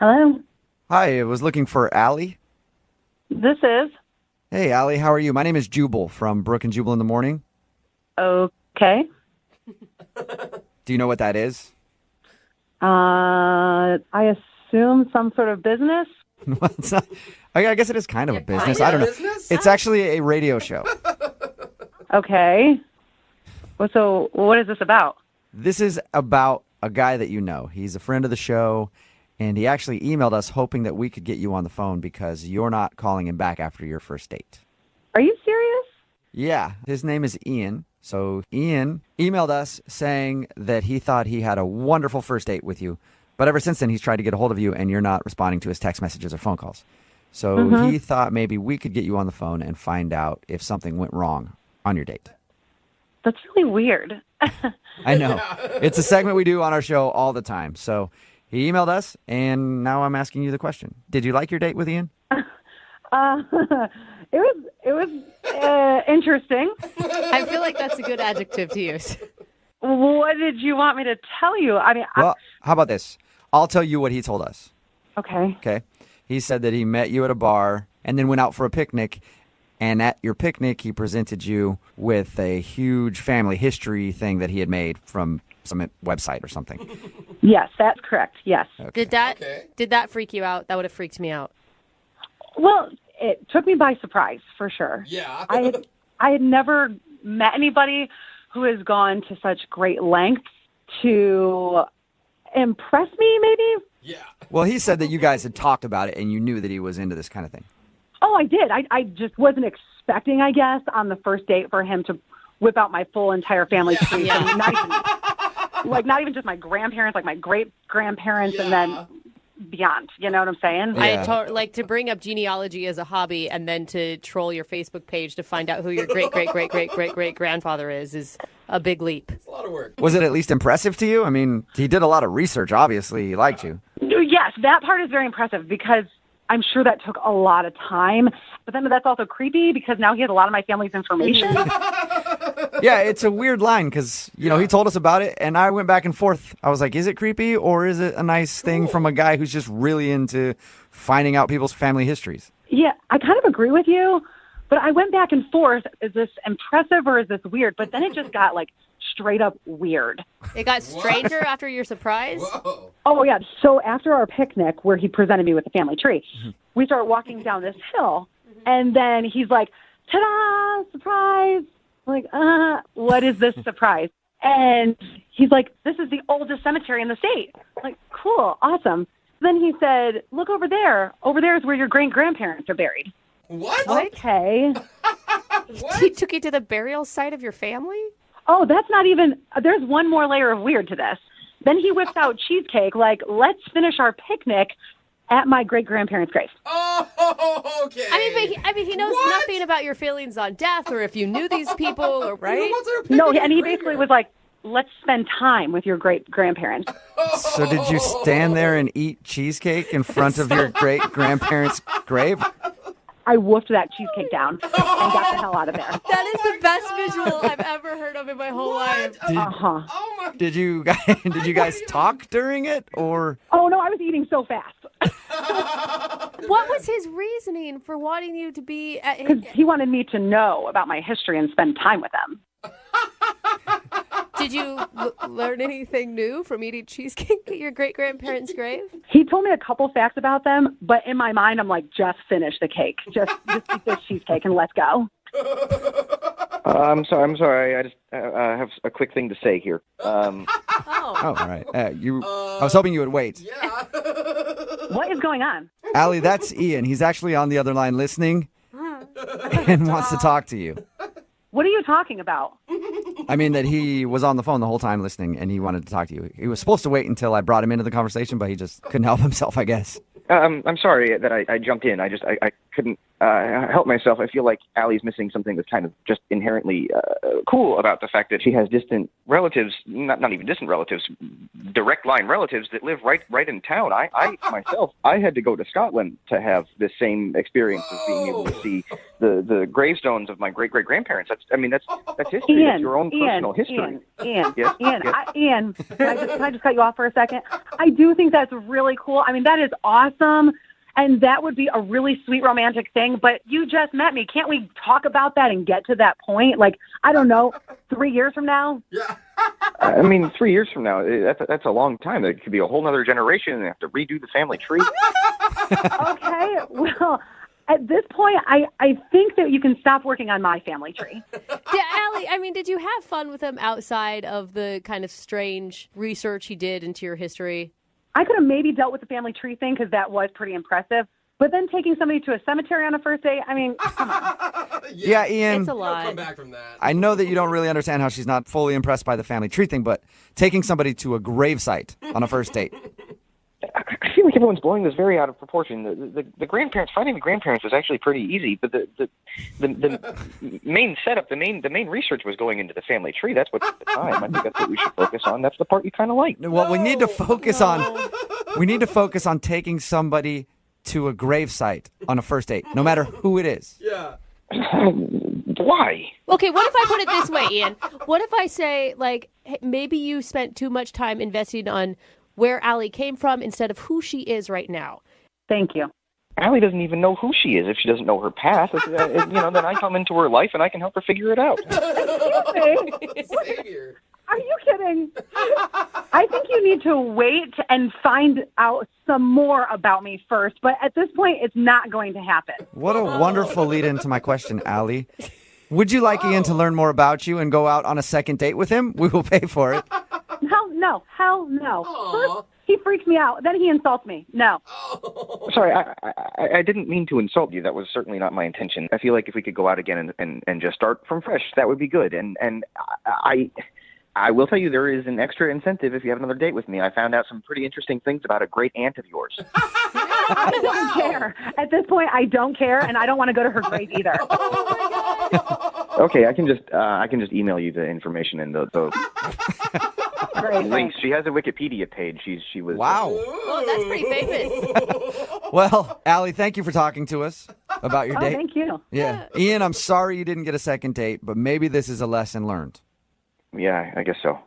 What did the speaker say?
Hello, Hi, I was looking for Allie. this is. Hey, Allie, how are you? My name is Jubal from Brook and Jubal in the Morning. Okay. Do you know what that is? I assume some sort of business. Well, it's not, I guess it is kind of a business. kind I of don't know. business? It's actually a radio show. Okay. Well, so what is this about? This is about a guy that you know. He's a friend of the show, and he actually emailed us hoping that we could get you on the phone because you're not calling him back after your first date. Are you serious? Yeah, his name is Ian. So Ian emailed us saying that he thought he had a wonderful first date with you, but ever since then he's tried to get a hold of you and you're not responding to his text messages or phone calls. So he thought maybe we could get you on the phone and find out if something went wrong on your date. That's really weird. I know. It's a segment we do on our show all the time. So he emailed us and now I'm asking you the question. Did you like your date with Ian? It was interesting. I feel like that's a good adjective to use. What did you want me to tell you? I mean, Well, how about this? I'll tell you what he told us. okay. Okay. He said that he met you at a bar and then went out for a picnic. And at your picnic, he presented you with a huge family history thing that he had made from some website or something. Yes, that's correct. Yes. Did that freak you out? That would have freaked me out. Well, it took me by surprise for sure. Yeah. I had never met anybody who has gone to such great lengths to impress me, maybe. Yeah. Well, he said that you guys had talked about it and you knew that he was into this kind of thing. Oh, I did. I just wasn't expecting, I guess, on the first date for him to whip out my full entire family tree. Yeah. And not even just my grandparents, like my great grandparents, and then beyond. You know what I'm saying? Yeah. Like to bring up genealogy as a hobby and then to troll your Facebook page to find out who your great grandfather is a big leap. It's a lot of work. Was it at least impressive to you? I mean, he did a lot of research. Obviously, he liked you. Yes, that part is very impressive because I'm sure that took a lot of time. But then that's also creepy because now he has a lot of my family's information. Yeah, it's a weird line because, he told us about it and I went back and forth. I was like, is it creepy or is it a nice thing from a guy who's just really into finding out people's family histories? Yeah, I kind of agree with you, but I went back and forth. Is this impressive or is this weird? But then it just got like straight up weird. It got stranger after your surprise. Whoa. Oh, yeah. So after our picnic where he presented me with the family tree, we start walking down this hill, and then he's like, ta-da, surprise. I'm like, what is this surprise? And he's like, this is the oldest cemetery in the state. I'm like, cool, awesome. Then he said, look over there. Over there is where your great-grandparents are buried. What? Okay. He took you to the burial site of your family? Oh, that's not even, there's one more layer of weird to this. Then he whips out cheesecake, like, let's finish our picnic at my great-grandparents' grave. Oh, okay. He knows What? nothing about your feelings on death or if you knew these people, or right? What's our No, picnic and he in the basically graveyard? was like, let's spend time with your great-grandparents. So did you stand there and eat cheesecake in front of your great-grandparents' grave? I woofed that cheesecake down and got the hell out of there. That is the best visual I've ever heard of in my whole life. Uh-huh. Oh my. Did you guys talk during it or? Oh, no, I was eating so fast. What was his reasoning for wanting you to be at his... Because he wanted me to know about my history and spend time with them. Did you learn anything new from eating cheesecake at your great-grandparents' grave? He told me a couple facts about them, but in my mind, I'm like, just finish the cake. Just eat this cheesecake and let's go. I'm sorry. I just have a quick thing to say here. Oh. Oh, all right. I was hoping you would wait. Yeah. What is going on? Allie, that's Ian. He's actually on the other line listening and wants to talk to you. What are you talking about? I mean that he was on the phone the whole time listening and he wanted to talk to you. He was supposed to wait until I brought him into the conversation, but he just couldn't help himself, I guess. I'm sorry that I jumped in. I couldn't help myself. I feel like Allie's missing something that's kind of just inherently cool about the fact that she has distant relatives, not even distant relatives, direct line relatives that live right in town. I myself, I had to go to Scotland to have the same experience of being able to see the gravestones of my great-great-grandparents. That's history. Ian, It's your own personal history. Ian, Yes? Ian, Yes? Ian, can I just cut you off for a second? I do think that's really cool. I mean, that is awesome. And that would be a really sweet romantic thing, but you just met me. Can't we talk about that and get to that point? Like, I don't know, 3 years from now? Yeah. I mean, 3 years from now, that's a long time. It could be a whole other generation, and they have to redo the family tree. Okay, well, at this point, I think that you can stop working on my family tree. Yeah, Allie, I mean, did you have fun with him outside of the kind of strange research he did into your history? I could have maybe dealt with the family tree thing because that was pretty impressive. But then taking somebody to a cemetery on a first date, I mean, come on. Yeah, Ian. It's a Don't lot. come back from that. I know that you don't really understand how she's not fully impressed by the family tree thing, but taking somebody to a gravesite on a first date. I feel like everyone's blowing this very out of proportion. The grandparents, finding the grandparents was actually pretty easy, but the main setup, the main research was going into the family tree. That's what took the time. I think that's what we should focus on. That's the part you kind of like. What we need to focus on taking somebody to a gravesite on a first date, no matter who it is. Yeah. Why? Okay, what if I put it this way, Ian? What if I say, like, hey, maybe you spent too much time investing on where Allie came from instead of who she is right now? Thank you. Allie doesn't even know who she is if she doesn't know her past. Then I come into her life and I can help her figure it out. Savior. Are you kidding? I think you need to wait and find out some more about me first. But at this point, it's not going to happen. What a wonderful lead into my question, Allie. Would you like Ian to learn more about you and go out on a second date with him? We will pay for it. Hell no. Aw. First, he freaks me out. Then he insults me. No. Sorry, I didn't mean to insult you. That was certainly not my intention. I feel like if we could go out again and just start from fresh, that would be good. And I will tell you there is an extra incentive if you have another date with me. I found out some pretty interesting things about a great aunt of yours. I don't care. At this point, I don't care, and I don't want to go to her grave either. Okay, I can just email you the information and the Great. links. She has a Wikipedia page. She was Wow. Oh, that's pretty famous. Well, Allie, thank you for talking to us about your Oh, date. thank you. Yeah. Ian, I'm sorry you didn't get a second date, but maybe this is a lesson learned. Yeah, I guess so.